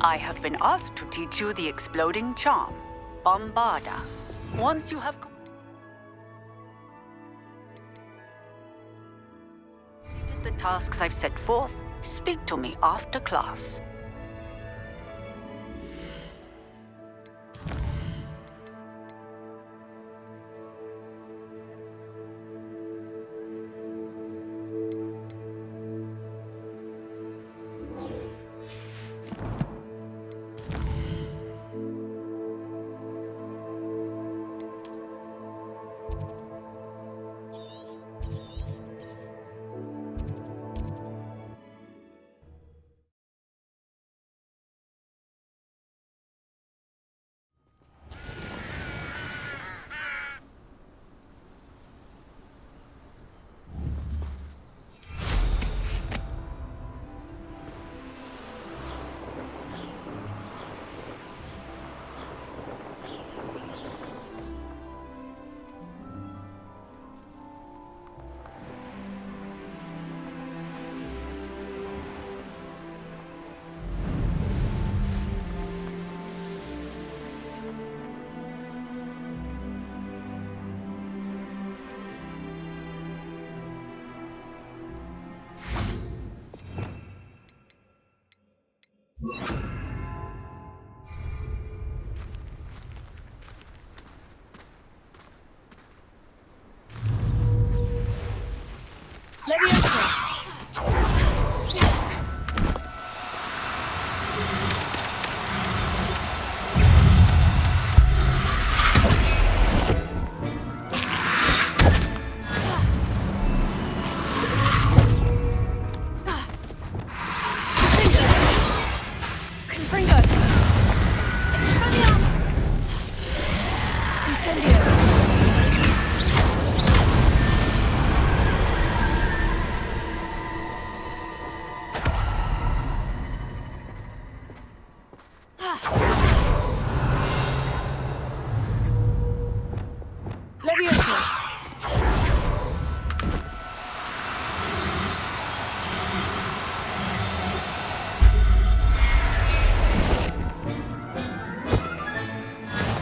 I have been asked to teach you the exploding charm, Bombarda. Once you have completed the tasks I've set forth, speak to me after class.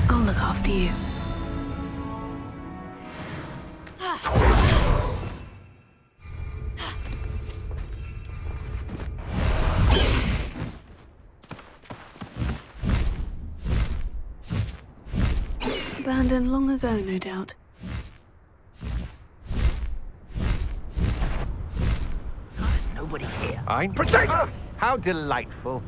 I'll look after you. Abandoned long ago, no doubt. There's nobody here. I'm Protect! How delightful.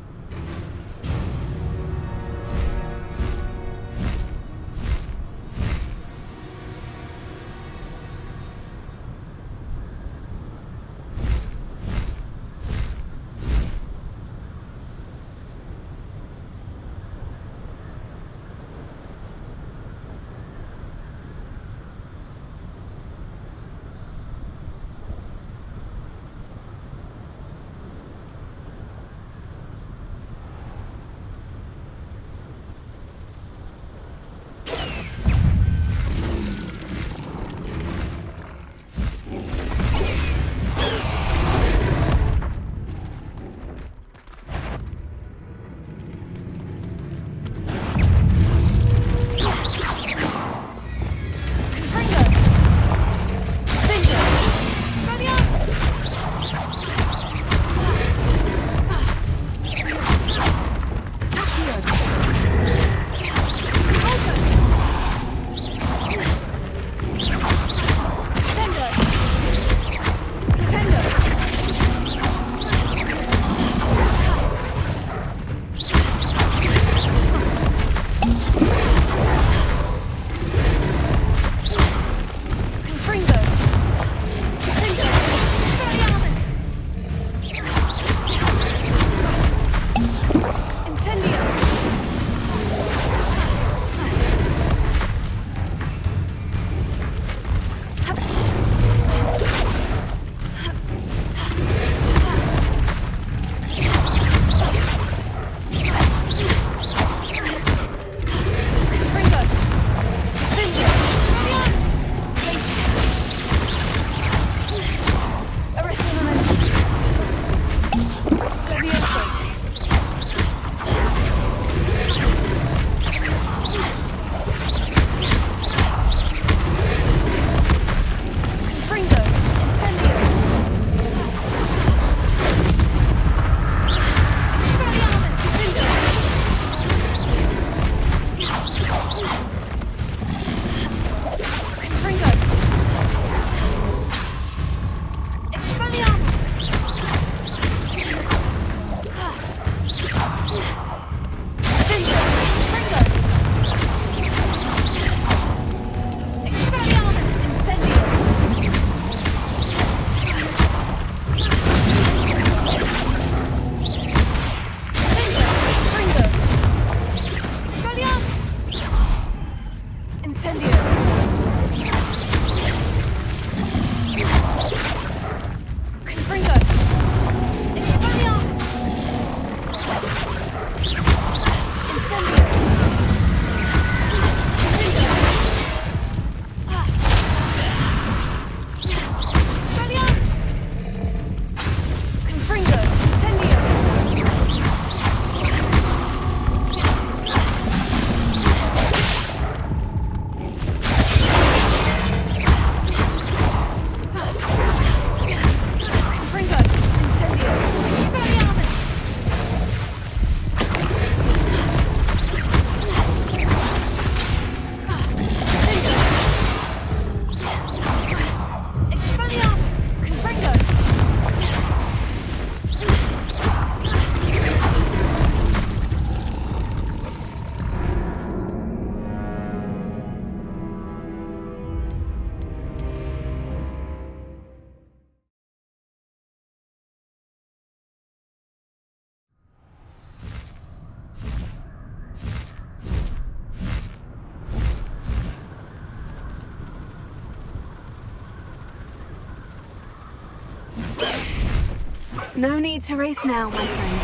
No need to race now, my friend.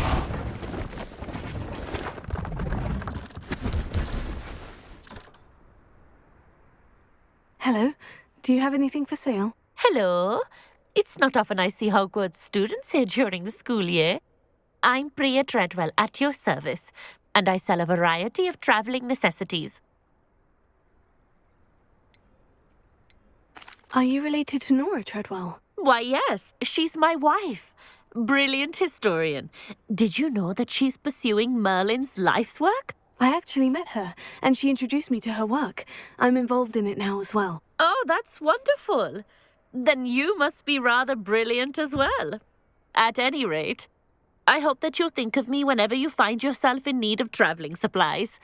Hello. Do you have anything for sale? Hello. It's not often I see Hogwarts students here during the school year. I'm Priya Treadwell at your service, and I sell a variety of traveling necessities. Are you related to Nora Treadwell? Why, yes, she's my wife. Brilliant historian. Did you know that she's pursuing Merlin's life's work? I actually met her, and she introduced me to her work. I'm involved in it now as well. Oh, that's wonderful. Then you must be rather brilliant as well. At any rate, I hope that you'll think of me whenever you find yourself in need of traveling supplies.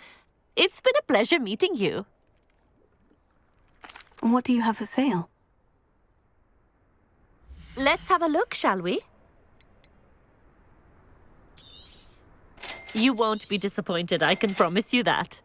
It's been a pleasure meeting you. What do you have for sale? Let's have a look, shall we? You won't be disappointed, I can promise you that.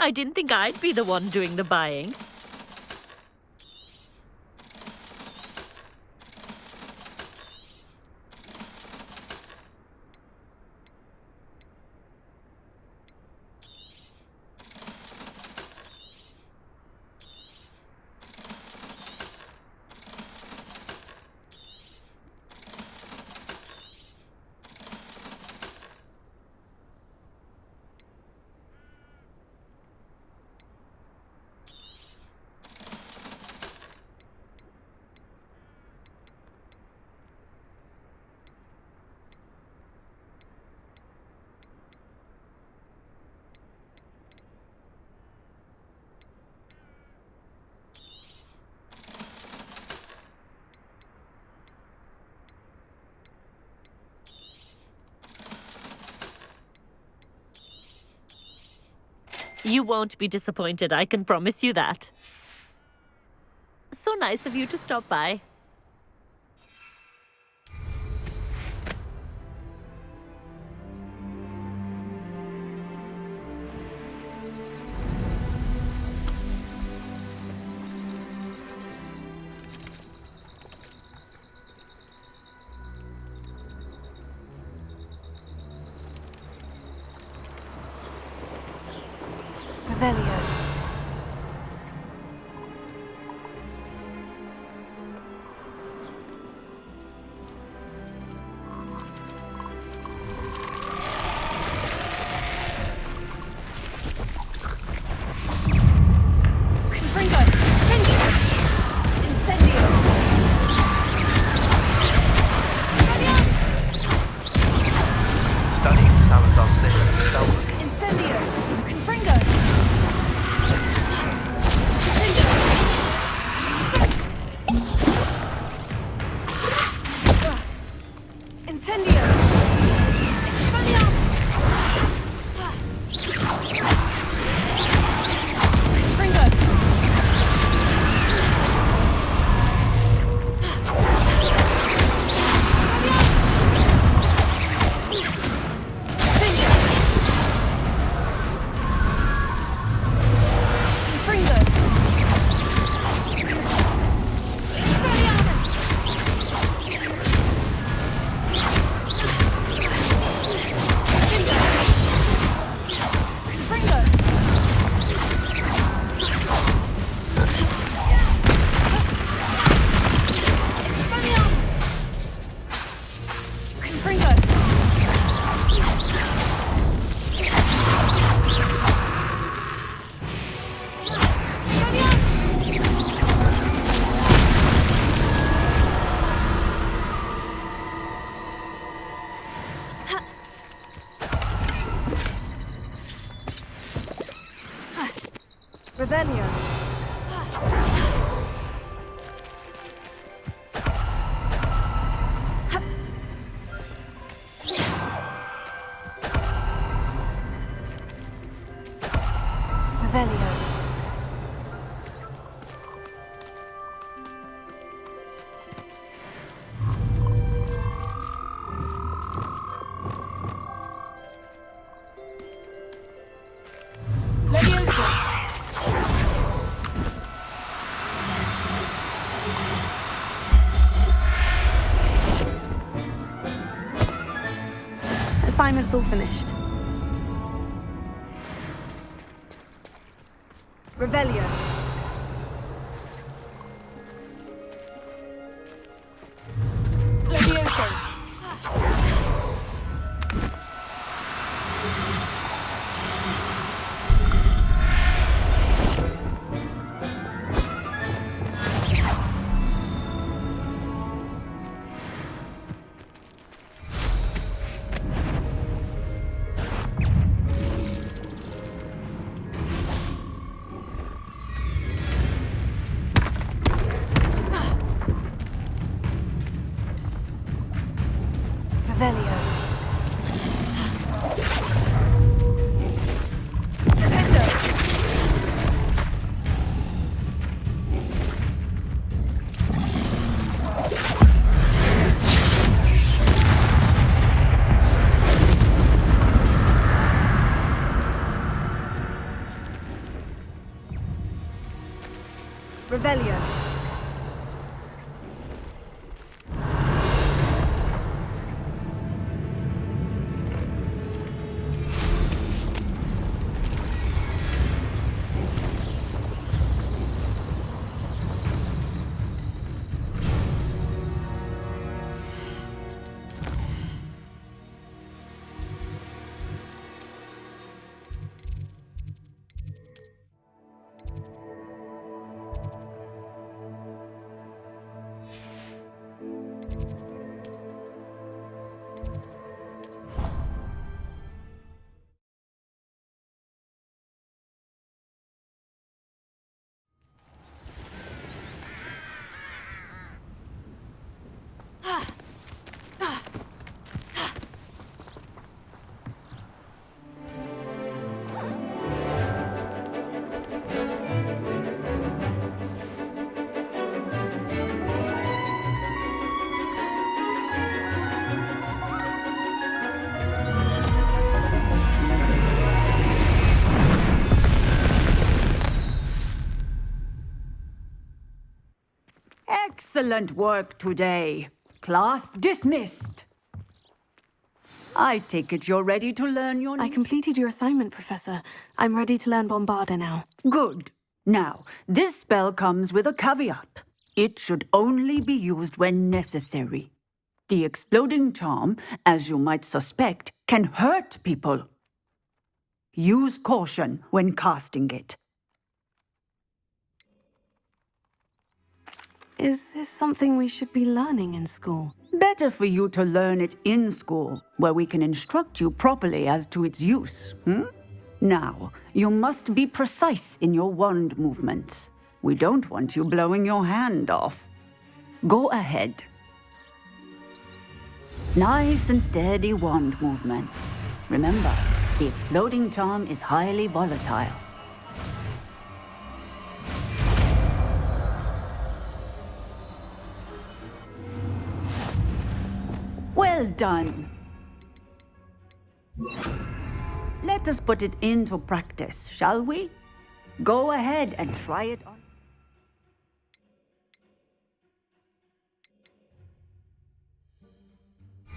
I didn't think I'd be the one doing the buying. You won't be disappointed, I can promise you that. So nice of you to stop by. Revelio. Studying Salazar's Slytherin stolen. Incendio! Confringo! Incendio! Expelliarmus! Confringo! Revelio. Revelio. assignment's all finished. Revelio. Levioso. Revelio. Revelio. Excellent work today. Class dismissed. I take it you're ready to learn your... I completed your assignment, Professor. I'm ready to learn Bombarda now. Good. Now, this spell comes with a caveat. It should only be used when necessary. The exploding charm, as you might suspect, can hurt people. Use caution when casting it. Is this something we should be learning in school? Better for you to learn it in school, where we can instruct you properly as to its use. Now, you must be precise in your wand movements. We don't want you blowing your hand off. Go ahead. Nice and steady wand movements. Remember, the exploding charm is highly volatile. Well done. Let us put it into practice, shall we? Go ahead and try it on.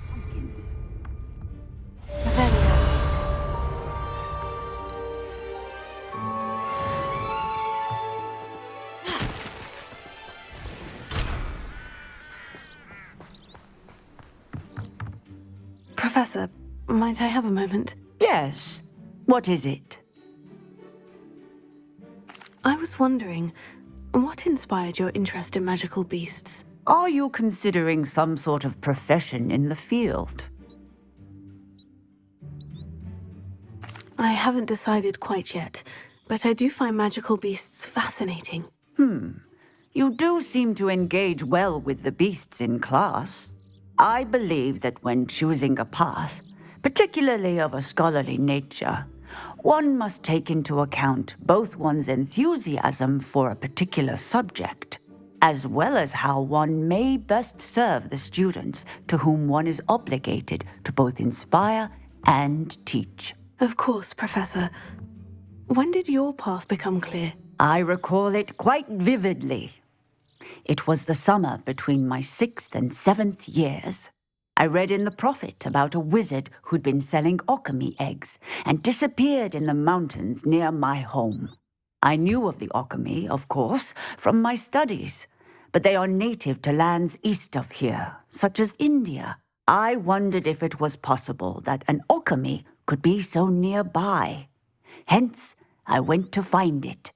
Pumpkins. Revelio. Professor, might I have a moment? Yes. What is it? I was wondering, what inspired your interest in magical beasts? Are you considering some sort of profession in the field? I haven't decided quite yet, but I do find magical beasts fascinating. You do seem to engage well with the beasts in class. I believe that when choosing a path, particularly of a scholarly nature, one must take into account both one's enthusiasm for a particular subject, as well as how one may best serve the students to whom one is obligated to both inspire and teach. Of course, Professor. When did your path become clear? I recall it quite vividly. It was the summer between my 6th and 7th years. I read in the Prophet about a wizard who'd been selling alchemy eggs and disappeared in the mountains near my home. I knew of the alchemy, of course, from my studies, but they are native to lands east of here, such as India. I wondered if it was possible that an alchemy could be so nearby. Hence, I went to find it.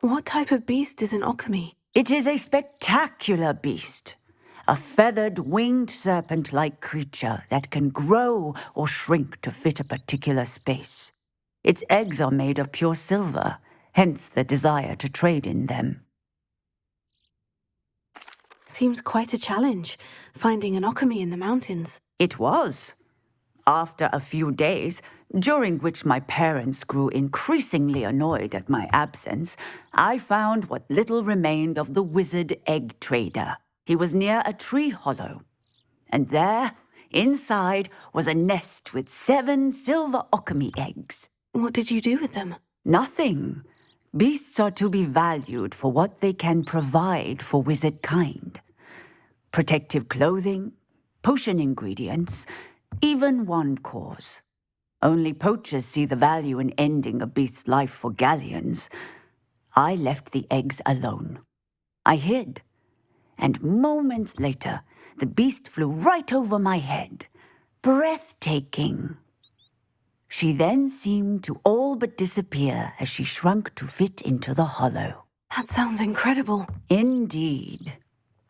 What type of beast is an alchemy? It is a spectacular beast. A feathered, winged serpent-like creature that can grow or shrink to fit a particular space. Its eggs are made of pure silver, hence the desire to trade in them. Seems quite a challenge, finding an alchemy in the mountains. It was. After a few days, during which my parents grew increasingly annoyed at my absence, I found what little remained of the wizard egg trader. He was near a tree hollow. And there, inside, was a nest with 7 silver alchemy eggs. What did you do with them? Nothing. Beasts are to be valued for what they can provide for wizard kind. Protective clothing, potion ingredients, even wand cores. Only poachers see the value in ending a beast's life for galleons. I left the eggs alone. I hid, and moments later, the beast flew right over my head. Breathtaking. She then seemed to all but disappear as she shrunk to fit into the hollow. That sounds incredible. Indeed.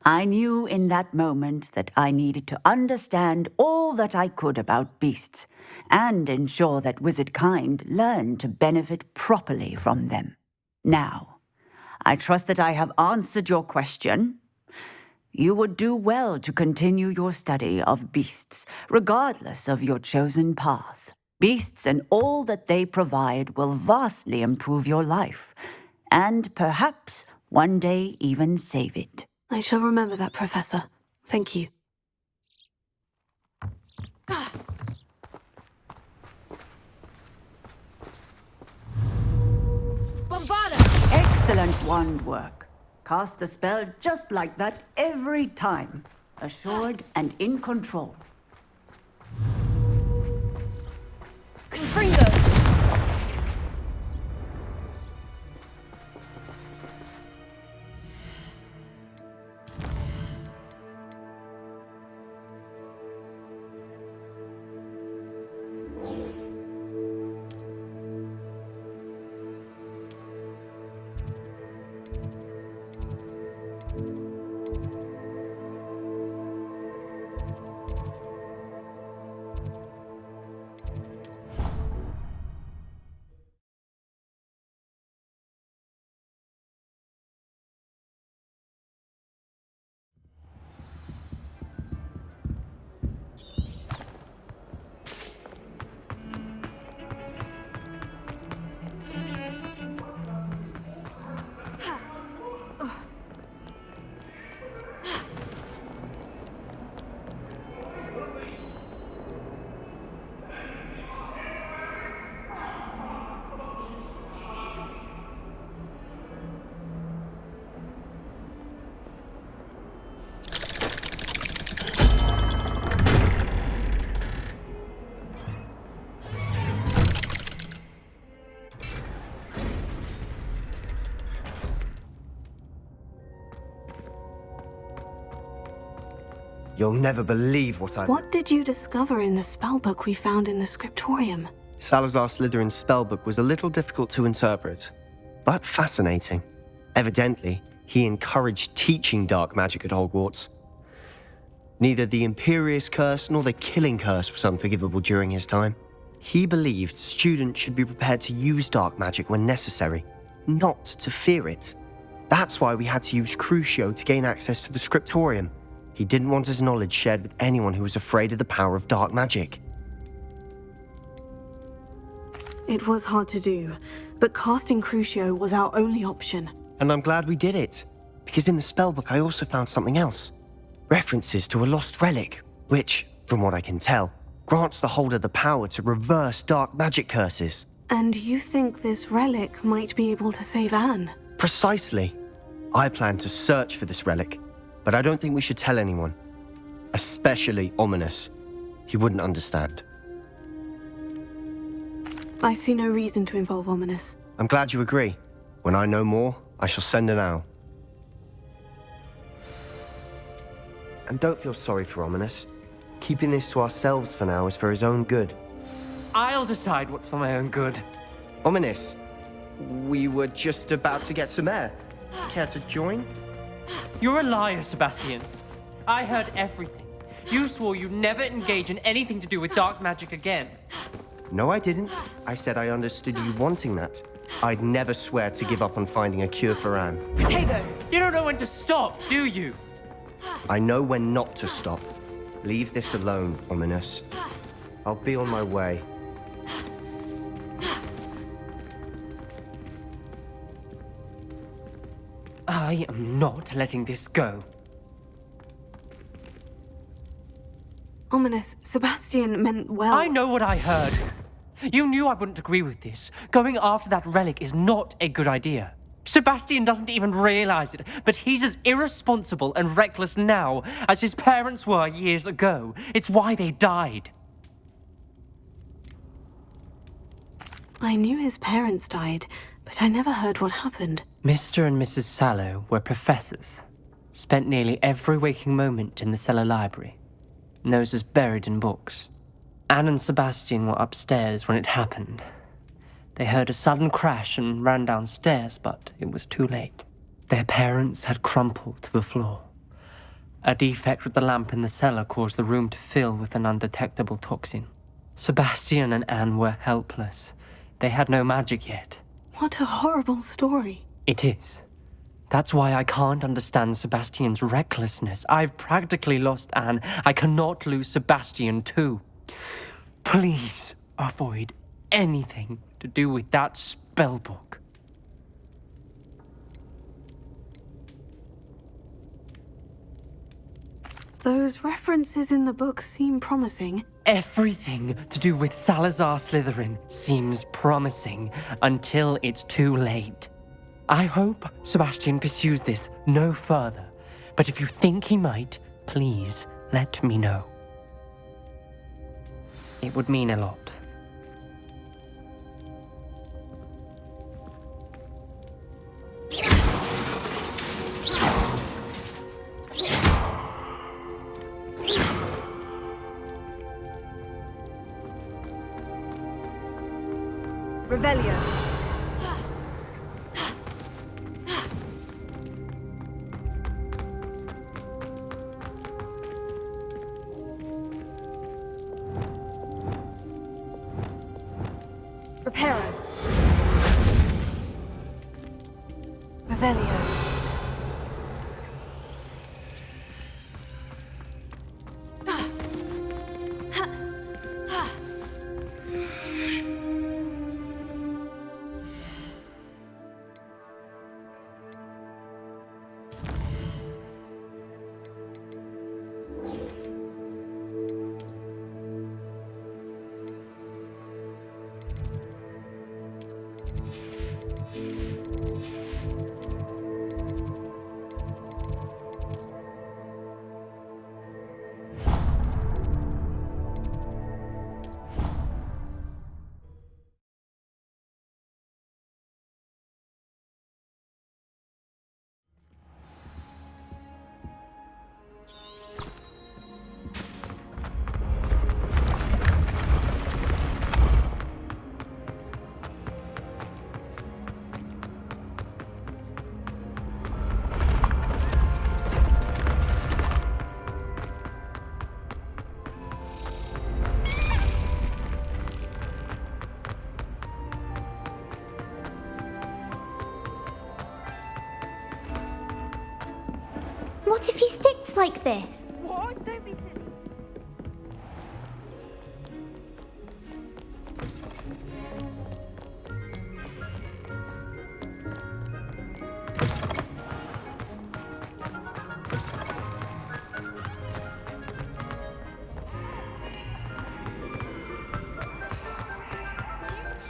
I knew in that moment that I needed to understand all that I could about beasts and ensure that wizard kind learned to benefit properly from them. Now, I trust that I have answered your question. You would do well to continue your study of beasts, regardless of your chosen path. Beasts and all that they provide will vastly improve your life, and perhaps one day even save it. I shall remember that, Professor. Thank you. Excellent wand work. Cast the spell just like that every time. Assured and in control. Confringo! You'll never believe what I... What did you discover in the spellbook we found in the scriptorium? Salazar Slytherin's spellbook was a little difficult to interpret, but fascinating. Evidently, he encouraged teaching dark magic at Hogwarts. Neither the Imperious Curse nor the Killing Curse was unforgivable during his time. He believed students should be prepared to use dark magic when necessary, not to fear it. That's why we had to use Crucio to gain access to the scriptorium. He didn't want his knowledge shared with anyone who was afraid of the power of dark magic. It was hard to do, but casting Crucio was our only option. And I'm glad we did it, because in the spellbook I also found something else. References to a lost relic, which, from what I can tell, grants the holder the power to reverse dark magic curses. And you think this relic might be able to save Anne? Precisely. I plan to search for this relic, But I don't think we should tell anyone. Especially Ominous. He wouldn't understand. I see no reason to involve Ominous. I'm glad you agree. When I know more, I shall send an owl. And don't feel sorry for Ominous. Keeping this to ourselves for now is for his own good. I'll decide what's for my own good. Ominous, we were just about to get some air. Care to join? You're a liar, Sebastian. I heard everything. You swore you'd never engage in anything to do with dark magic again. No, I didn't. I said I understood you wanting that. I'd never swear to give up on finding a cure for Anne. Potato! You don't know when to stop, do you? I know when not to stop. Leave this alone, Ominous. I'll be on my way. I am not letting this go. Ominous, Sebastian meant well. I know what I heard. You knew I wouldn't agree with this. Going after that relic is not a good idea. Sebastian doesn't even realize it, but he's as irresponsible and reckless now as his parents were years ago. It's why they died. I knew his parents died, but I never heard what happened. Mr. and Mrs. Sallow were professors. Spent nearly every waking moment in the cellar library. Noses buried in books. Anne and Sebastian were upstairs when it happened. They heard a sudden crash and ran downstairs, but it was too late. Their parents had crumpled to the floor. A defect with the lamp in the cellar caused the room to fill with an undetectable toxin. Sebastian and Anne were helpless. They had no magic yet. What a horrible story. It is. That's why I can't understand Sebastian's recklessness. I've practically lost Anne. I cannot lose Sebastian too. Please avoid anything to do with that spellbook. Those references in the book seem promising. Everything to do with Salazar Slytherin seems promising until it's too late. I hope Sebastian pursues this no further, but if you think he might, please let me know. It would mean a lot. Revelio. Reparo. Revelio. What if he sticks like this? What? Don't be silly.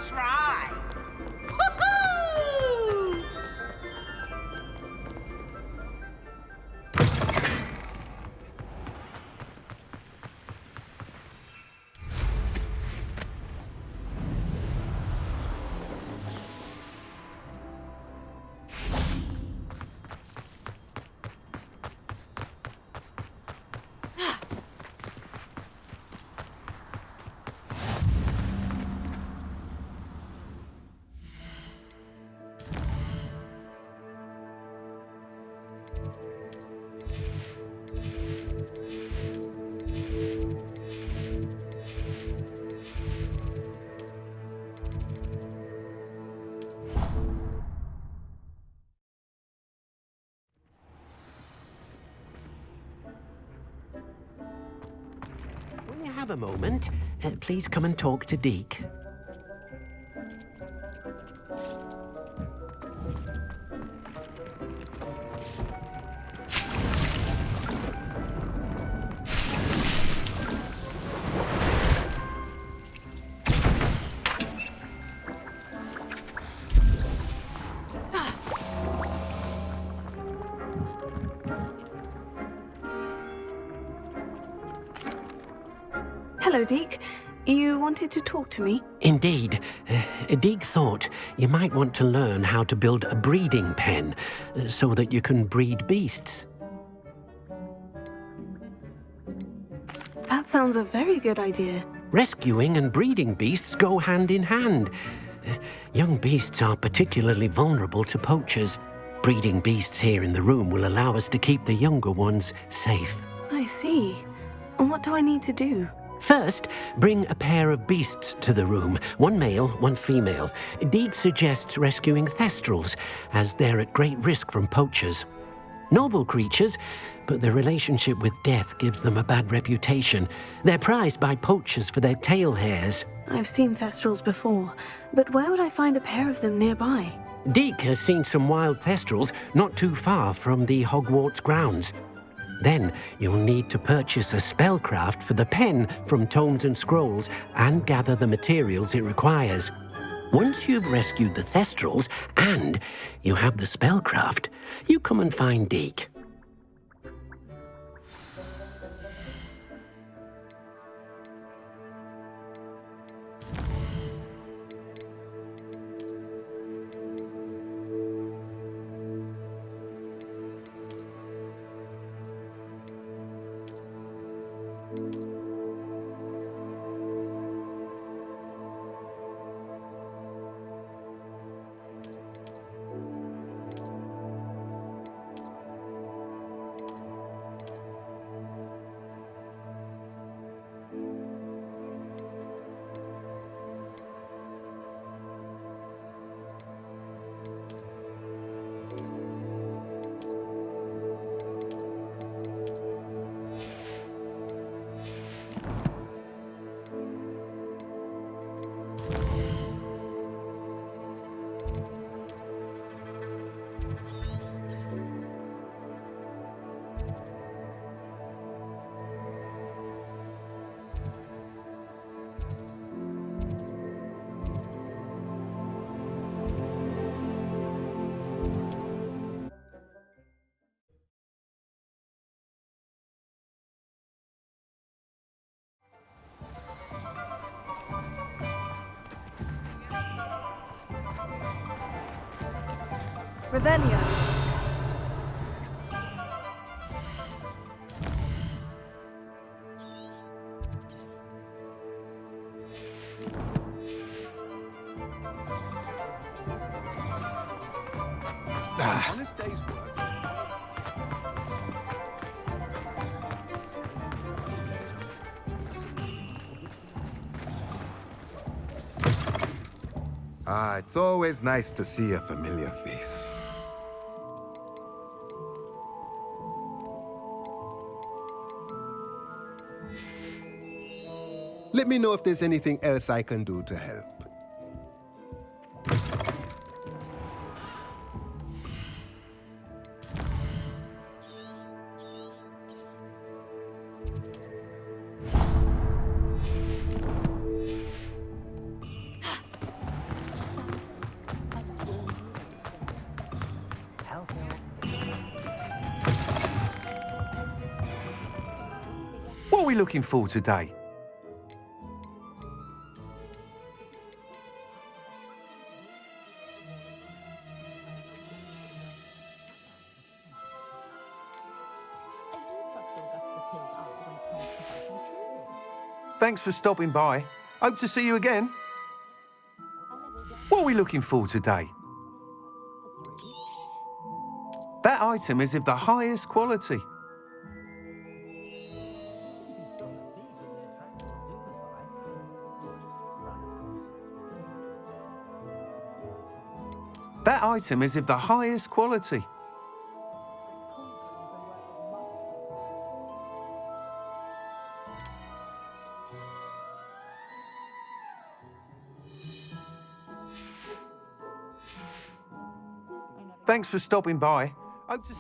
Try. have a moment, please come and talk to Deke. Hello, Deke. You wanted to talk to me? Indeed. Deke thought you might want to learn how to build a breeding pen so that you can breed beasts. That sounds a very good idea. Rescuing and breeding beasts go hand in hand. Young beasts are particularly vulnerable to poachers. Breeding beasts here in the room will allow us to keep the younger ones safe. I see. And what do I need to do? First, bring a pair of beasts to the room, one male, one female. Deke suggests rescuing thestrals, as they're at great risk from poachers. Noble creatures, but their relationship with death gives them a bad reputation. They're prized by poachers for their tail hairs. I've seen thestrals before, but where would I find a pair of them nearby? Deke has seen some wild thestrals not too far from the Hogwarts grounds. Then you'll need to purchase a spellcraft for the pen from Tomes and Scrolls and gather the materials it requires. Once you've rescued the thestrals and you have the spellcraft, you come and find Deke. Revelio. Honest day's work. It's always nice to see a familiar face. Let me know if there's anything else I can do to help. What are we looking for today? Thanks for stopping by. Hope to see you again. What are we looking for today? That item is of the highest quality. That item is of the highest quality. Thanks for stopping by. Hope to...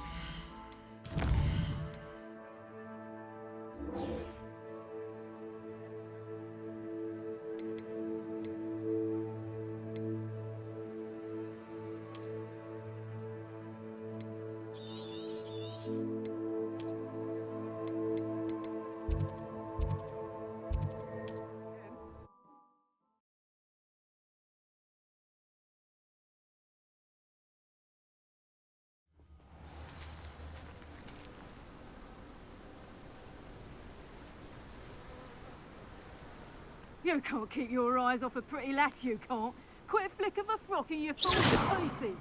You can't keep your eyes off a pretty lass, you can't. Quit a flick of a frock and you fall to pieces.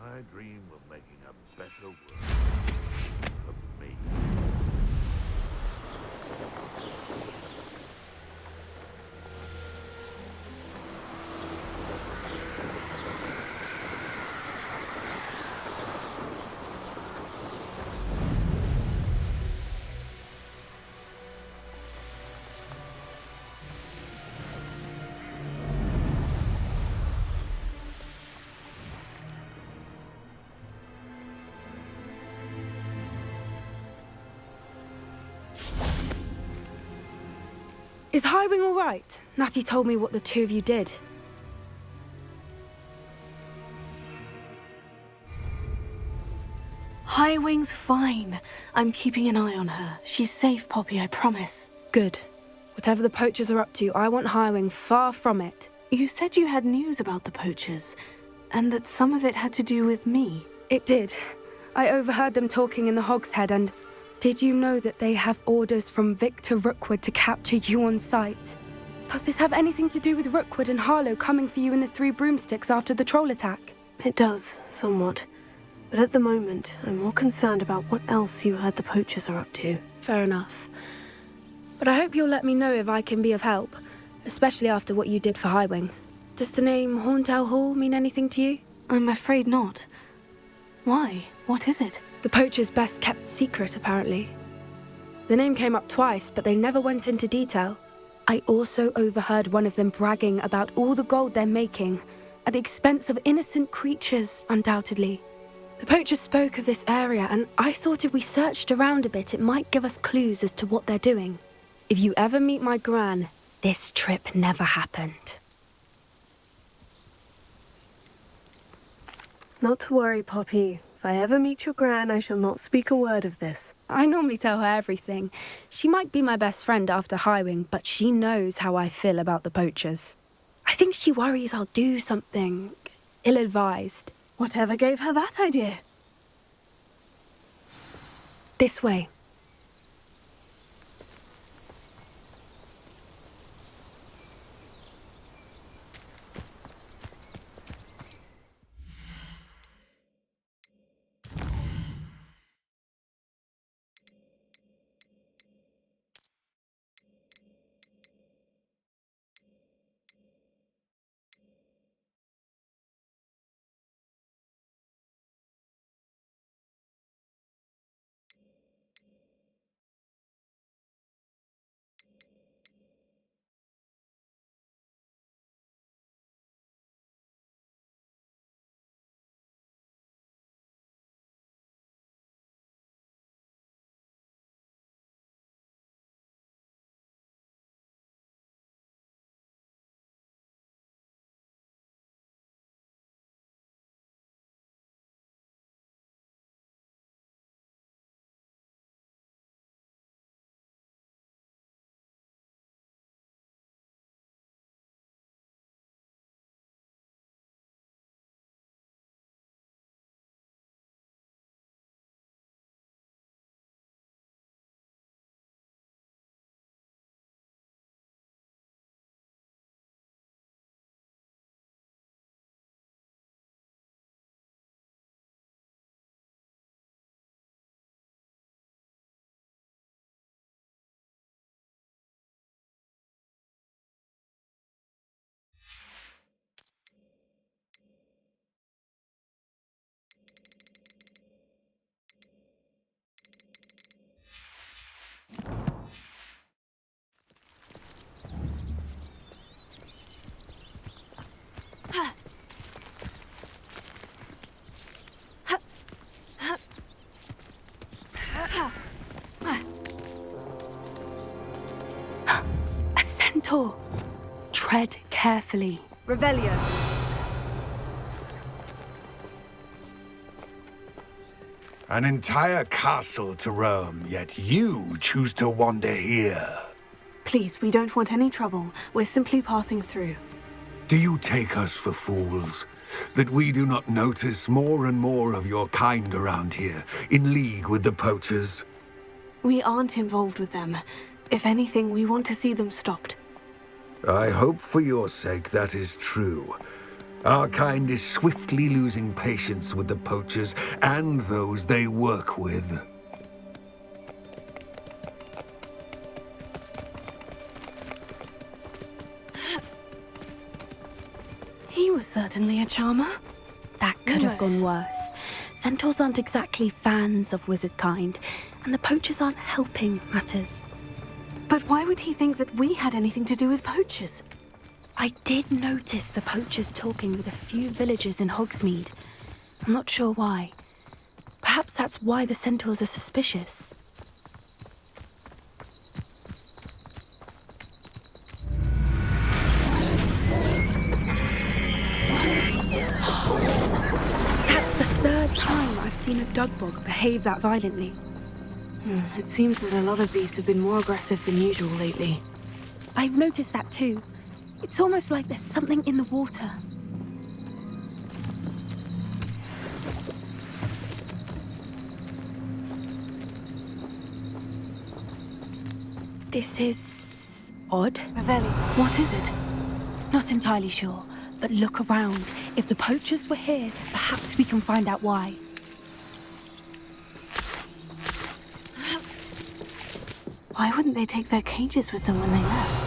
I dream of making a better world for me. Is Highwing all right? Natty told me what the two of you did. Highwing's fine. I'm keeping an eye on her. She's safe, Poppy, I promise. Good. Whatever the poachers are up to, I want Highwing far from it. You said you had news about the poachers, and that some of it had to do with me. It did. I overheard them talking in the Hogshead, and did you know that they have orders from Victor Rookwood to capture you on sight? Does this have anything to do with Rookwood and Harlow coming for you in the Three Broomsticks after the troll attack? It does, somewhat. But at the moment, I'm more concerned about what else you heard the poachers are up to. Fair enough. But I hope you'll let me know if I can be of help, especially after what you did for Highwing. Does the name Horntown Hall mean anything to you? I'm afraid not. Why? What is it? The poacher's best kept secret, apparently. The name came up twice, but they never went into detail. I also overheard one of them bragging about all the gold they're making, at the expense of innocent creatures, undoubtedly. The poachers spoke of this area, and I thought if we searched around a bit, it might give us clues as to what they're doing. If you ever meet my gran, this trip never happened. Not to worry, Poppy. If I ever meet your gran, I shall not speak a word of this. I normally tell her everything. She might be my best friend after Highwing, but she knows how I feel about the poachers. I think she worries I'll do something ill-advised. Whatever gave her that idea? This way. Centaur. Tread carefully. Revelio. An entire castle to roam, yet you choose to wander here. Please, we don't want any trouble. We're simply passing through. Do you take us for fools? That we do not notice more and more of your kind around here, in league with the poachers? We aren't involved with them. If anything, we want to see them stopped. I hope for your sake that is true. Our kind is swiftly losing patience with the poachers and those they work with. He was certainly a charmer. That could have gone worse. Centaurs aren't exactly fans of wizard kind, and the poachers aren't helping matters. But why would he think that we had anything to do with poachers? I did notice the poachers talking with a few villagers in Hogsmeade. I'm not sure why. Perhaps that's why the centaurs are suspicious. That's the third time I've seen a dugbog behave that violently. It seems that a lot of beasts have been more aggressive than usual lately. I've noticed that too. It's almost like there's something in the water. This is odd. Ravelli, what is it? Not entirely sure, but look around. If the poachers were here, perhaps we can find out why. Why wouldn't they take their cages with them when they left?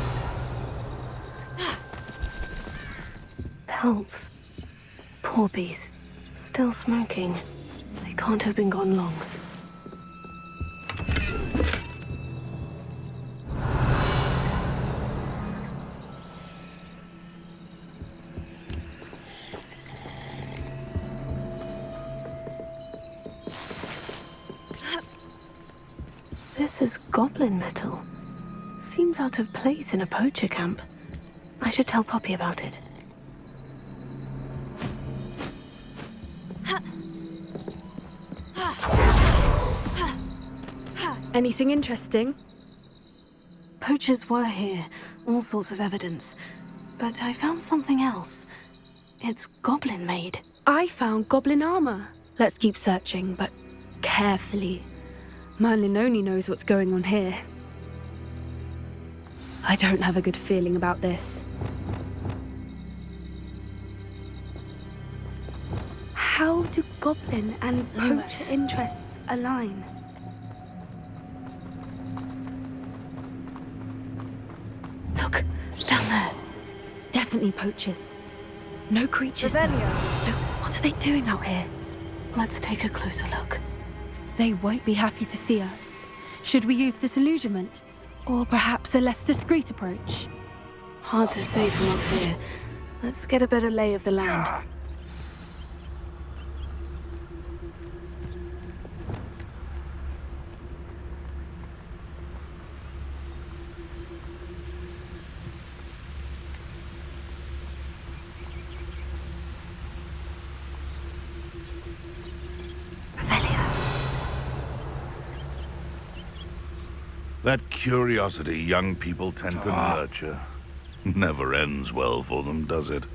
Pelts. Poor beast. Still smoking. They can't have been gone long. This is goblin metal. Seems out of place in a poacher camp. I should tell Poppy about it. Anything interesting? Poachers were here, all sorts of evidence. But I found something else. It's goblin-made. I found goblin armor. Let's keep searching, but carefully. Merlin only knows what's going on here. I don't have a good feeling about this. How do goblin and poacher interests align? Look, down there. Definitely poachers. No creatures. So what are they doing out here? Let's take a closer look. They won't be happy to see us. Should we use disillusionment? Or perhaps a less discreet approach? Hard to say from up here. Let's get a better lay of the land. That curiosity young people tend to nurture never ends well for them, does it?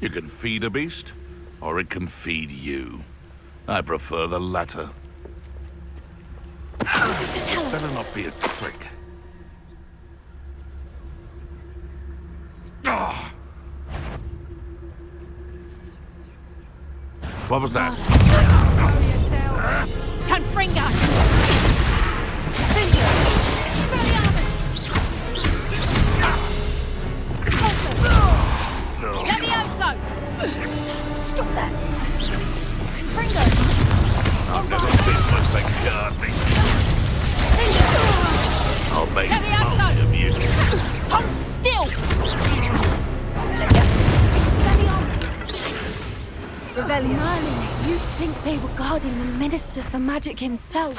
You can feed a beast, or it can feed you. I prefer the latter. Better not be a trick. Ah! What was that? Confringo! Levioso! Stop that! Confringo! I've never been once they guard me. I'll make multi of you. Hold still! Revelio. Merlin, you'd think they were guarding the Minister for Magic himself.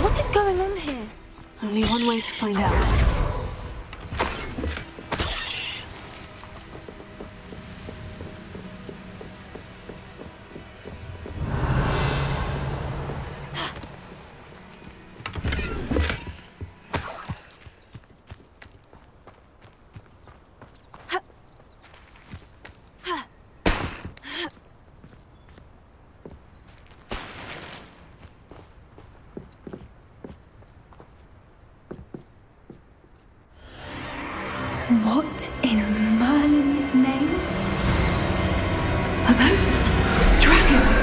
What is going on here? Only one way to find out. What in Merlin's name? Are those dragons?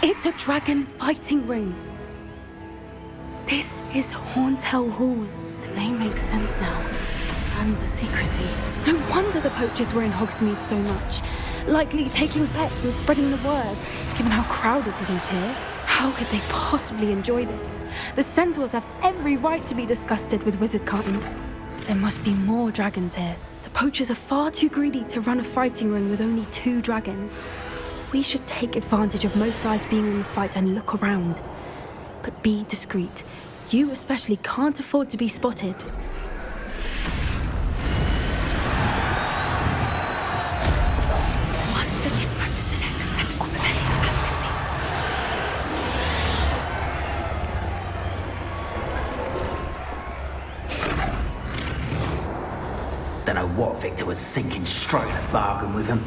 It's a dragon fighting ring. This is Horntail Hall. The name makes sense now. And the secrecy. No wonder the poachers were in Hogsmeade so much. Likely taking bets and spreading the word. Given how crowded it is here, how could they possibly enjoy this? The centaurs have every right to be disgusted with wizardkind. There must be more dragons here. The poachers are far too greedy to run a fighting ring with only 2 dragons. We should take advantage of most eyes being in the fight and look around. But be discreet. You especially can't afford to be spotted. One foot in front of the next, and Cornvelli asking me. Dunno what Victor was thinking, striking a bargain with him.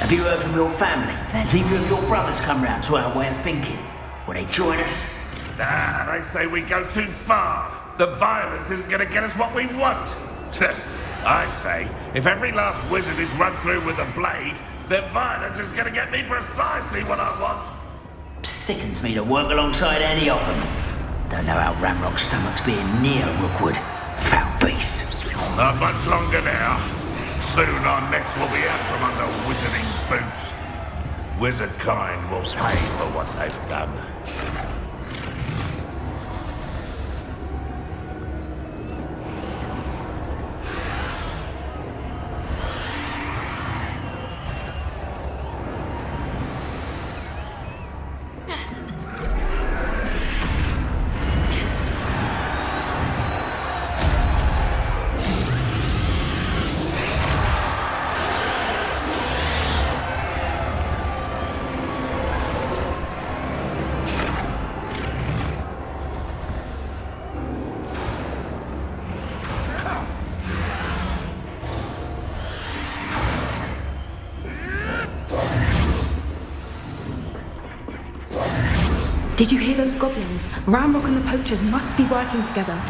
Have you heard from your family? Has either of your brothers come round to our way of thinking? Will they join us? Nah, they say we go too far. The violence isn't going to get us what we want. I say, if every last wizard is run through with a blade, then violence is going to get me precisely what I want. Sickens me to work alongside any of them. Don't know how Ramrock's stomach's being near Rookwood. Foul beast. Not much longer now. Soon our necks will be out from under wizarding boots. Wizard kind will pay for what they've done. Did you hear those goblins? Ramrock and the poachers must be working together.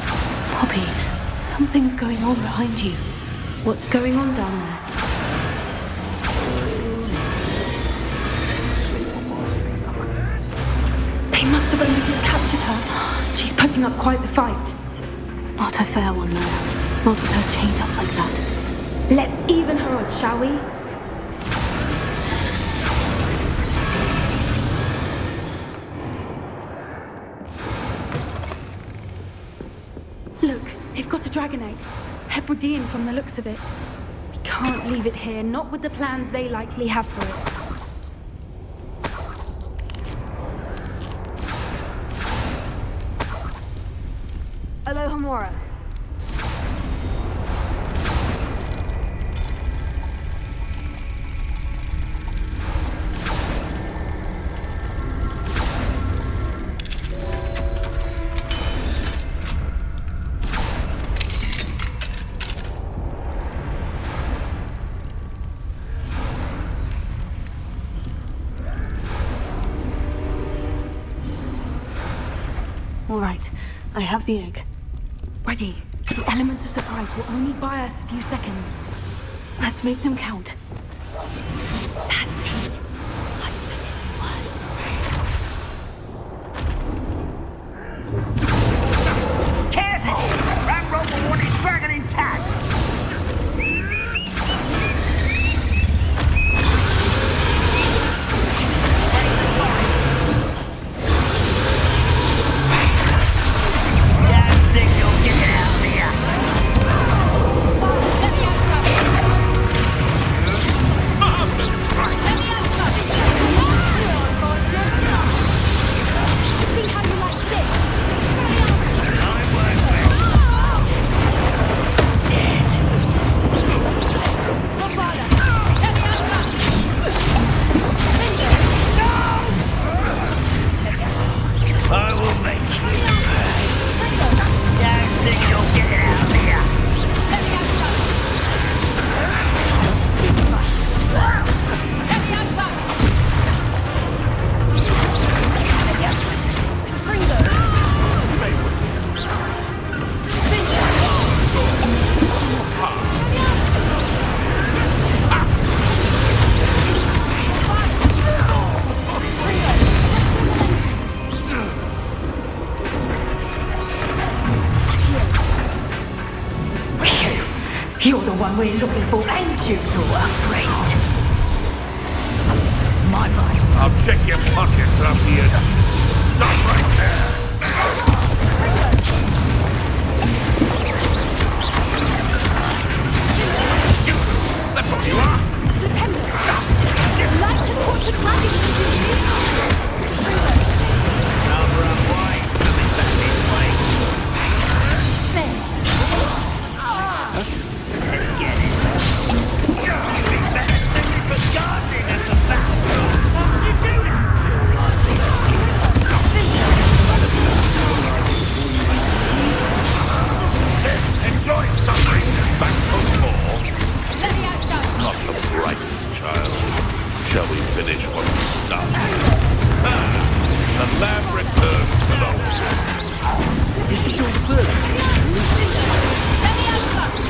Poppy, something's going on behind you. What's going on down there? They must have only just captured her. She's putting up quite the fight. Not a fair one, though. Not with her chained up like that. Let's even her odds, shall we? Look, they've got a dragon egg. Hebridean from the looks of it. We can't leave it here, not with the plans they likely have for it. Alohomora. All right, I have the egg. Ready. The element of surprise will only buy us a few seconds. Let's make them count. That's it. I bet it's the word. Careful! Ramrock will want his dragon intact! You're the one we're looking for, ain't you, friend? My bike. I'll check your pockets after you. Stop right there! That's all you are! Like to torture dragons, do you? Number up wide, coming back this way. Let's get it. You'd be better suited for gardening at the back. Why would you do that? Enjoy suffering back for more. Not the brightest child. Shall we finish what we started? The lab returns to the hall. This is your first.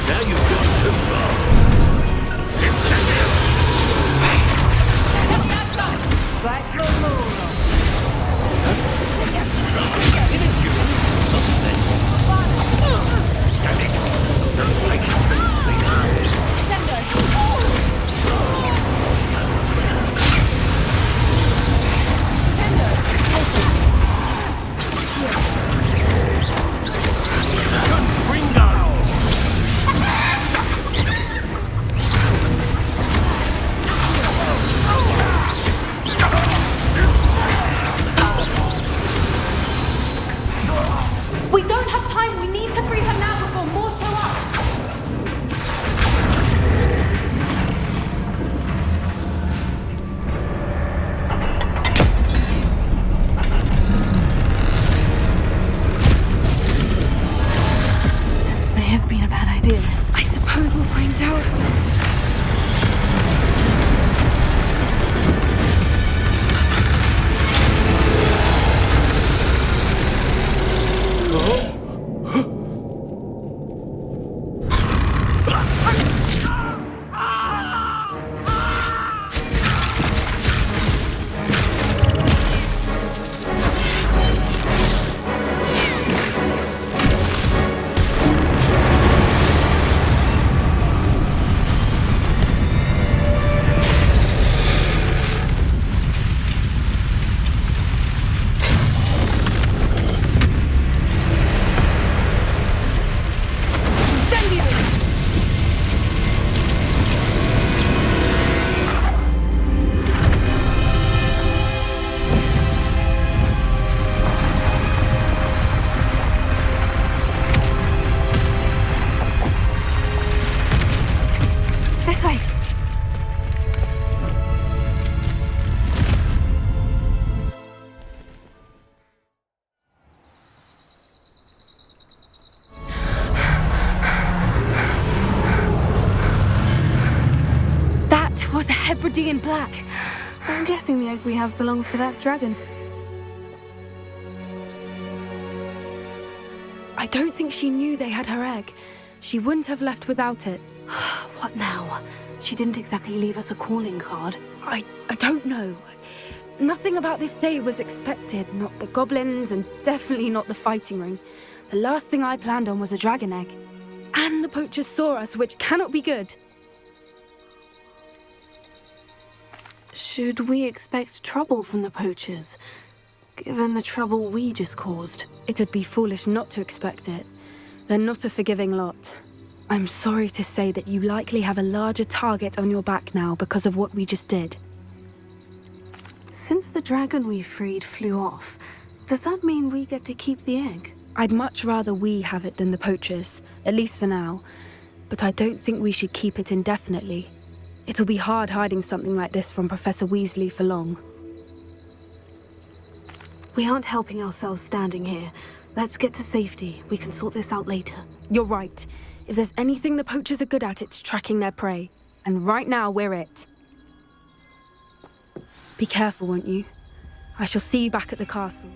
Now you've gone too far. Incendio! Back for more. We don't have time. We need to free her now before more show up. This may have been a bad idea. I suppose we'll find out. This way. That was a Hebridean black. I'm guessing the egg we have belongs to that dragon. I I don't think she knew they had her egg. She wouldn't have left without it. What now? She didn't exactly leave us a calling card. I don't know. Nothing about this day was expected. Not the goblins, and definitely not the fighting ring. The last thing I planned on was a dragon egg. And the poachers saw us, which cannot be good. Should we expect trouble from the poachers, given the trouble we just caused? It would be foolish not to expect it. They're not a forgiving lot. I'm sorry to say that you likely have a larger target on your back now because of what we just did. Since the dragon we freed flew off, does that mean we get to keep the egg? I'd much rather we have it than the poachers, at least for now. But I don't think we should keep it indefinitely. It'll be hard hiding something like this from Professor Weasley for long. We aren't helping ourselves standing here. Let's get to safety. We can sort this out later. You're right. If there's anything the poachers are good at, it's tracking their prey. And right now, we're it. Be careful, won't you? I shall see you back at the castle.